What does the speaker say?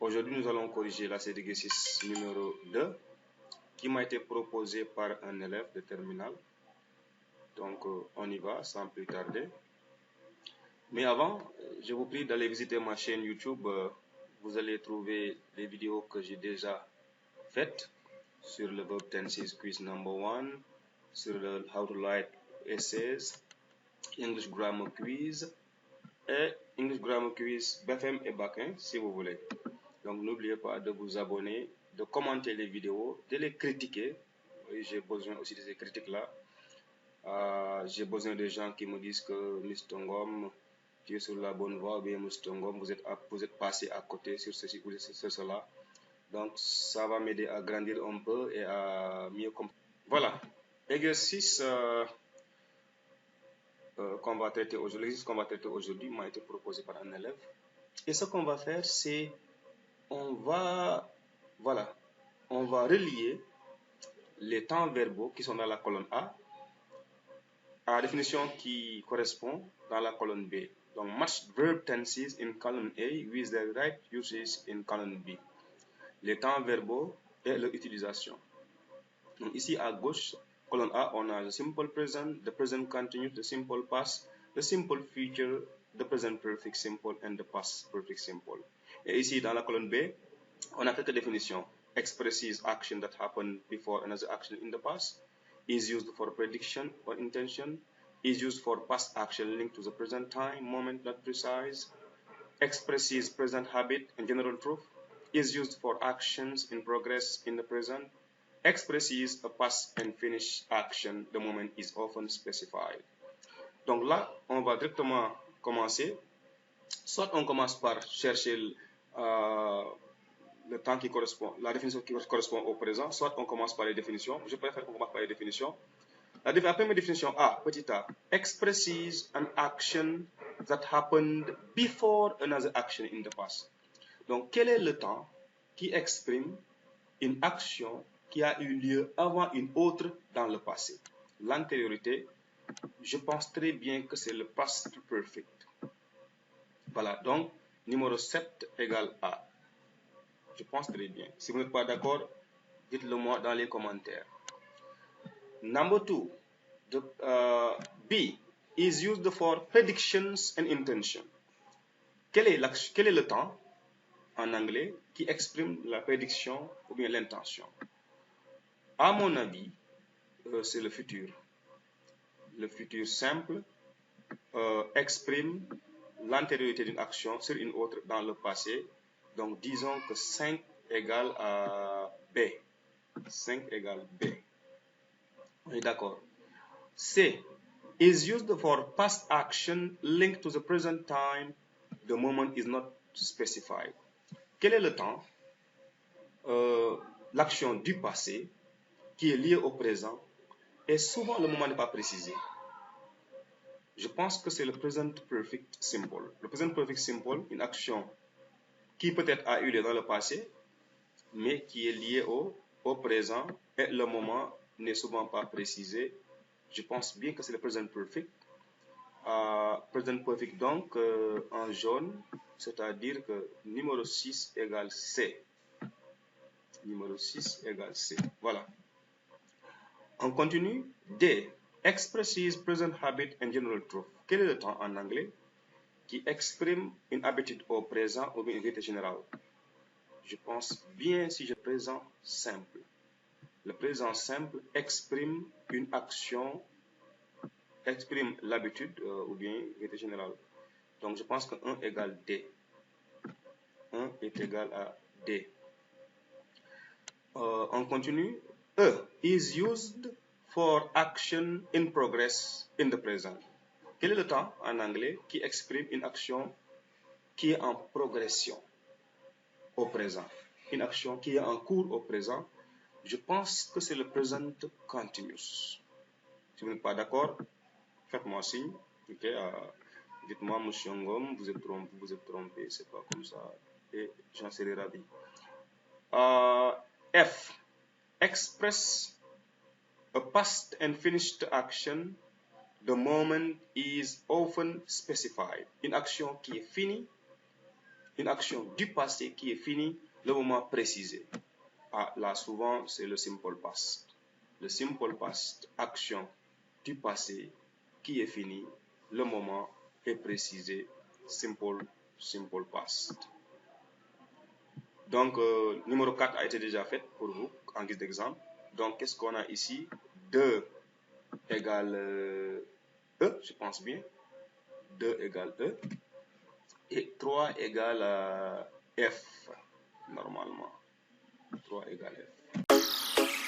Aujourd'hui, nous allons corriger la série d'exercice numéro 2 qui m'a été proposée par un élève de terminale. Donc, on y va sans plus tarder. Mais avant, je vous prie d'aller visiter ma chaîne YouTube. Vous allez trouver les vidéos que j'ai déjà faites sur le Verb Tenses Quiz number 1, sur le How to Write Essays, English Grammar Quiz et English Grammar Quiz BFM et Bac 1 si vous voulez. Donc n'oubliez pas de vous abonner, de commenter les vidéos, de les critiquer. Oui, j'ai besoin aussi de ces critiques-là. J'ai besoin de gens qui me disent que Mr. Ngom, tu es sur la bonne voie, ou bien Mr. Ngom, vous êtes passé à côté sur ceci ou sur cela. Donc ça va m'aider à grandir un peu et à mieux comprendre. Voilà, l'exercice qu'on va traiter aujourd'hui m'a été proposé par un élève. Et ce qu'on va faire, c'est on va relier les temps verbaux qui sont dans la colonne A à la définition qui correspond dans la colonne B. Donc, match verb tenses in column A with the right uses in column B. Les temps verbaux et leur utilisation. Donc, ici à gauche, colonne A, on a the simple present, the present continuous, the simple past, the simple future, the present perfect simple and the past perfect simple. Et ici dans la colonne B, on a quelques définitions. Expresses action that happened before another action in the past, is used for prediction or intention, is used for past action linked to the present time, moment not precise, expresses present habit and general truth, is used for actions in progress in the present, expresses a past and finished action, the moment is often specified. Donc là, on va directement commencer. Soit on commence par chercher le temps qui correspond, la définition qui correspond au présent, soit on commence par les définitions. Je préfère qu'on commence par les définitions. La première définition A, petit a, expresses an action that happened before another action in the past. Donc, quel est le temps qui exprime une action qui a eu lieu avant une autre dans le passé? L'antériorité, je pense très bien que c'est le past perfect. Voilà, donc, numéro 7 égale A. Je pense très bien. Si vous n'êtes pas d'accord, dites-le moi dans les commentaires. Number 2, B is used for predictions and intention. Quel est le temps en anglais qui exprime la prédiction ou bien l'intention? À mon avis, c'est le futur. Le futur simple exprime l'antériorité d'une action sur une autre dans le passé. Donc, disons que 5 égale à B. 5 égale B. On est d'accord. C is used for past action linked to the present time. The moment is not specified. Quel est le temps? L'action du passé qui est liée au présent et souvent le moment n'est pas précisé. Je pense que c'est le present perfect simple. Le present perfect simple, une action qui peut-être a eu lieu dans le passé, mais qui est liée au présent et le moment n'est souvent pas précisé. Je pense bien que c'est le present perfect. Present perfect donc en jaune, c'est-à-dire que numéro 6 égale C. Numéro 6 égale C. Voilà. On continue. D. Expresses present habit and general truth. Quel est le temps en anglais qui exprime une habitude au présent ou bien une vérité générale? Je pense bien si je présent simple. Le présent simple exprime une action, exprime l'habitude ou bien une vérité générale. Donc je pense que 1 égale D. 1 est égal à D. On continue. E is used for action in progress in the present. Quel est le temps en anglais qui exprime une action qui est en progression au présent? Une action qui est en cours au présent. Je pense que c'est le present continuous. Si vous n'êtes pas d'accord, faites-moi signe. Okay, dites-moi, monsieur Ngom, vous êtes trompé, c'est pas comme ça. Et j'en serai ravi. F. Express a past and finished action. The moment is often specified. Une action qui est finie une action du passé qui est finie le moment précisé. Ah, là, souvent, c'est le simple past. Le simple past, action du passé qui est finie le moment est précisé. Simple past. Donc, numéro 4 a été déjà fait pour vous, en guise d'exemple. Donc, qu'est-ce qu'on a ici? 2 égale E, je pense bien. 2 égale E. Et 3 égale F, normalement. 3 égale F.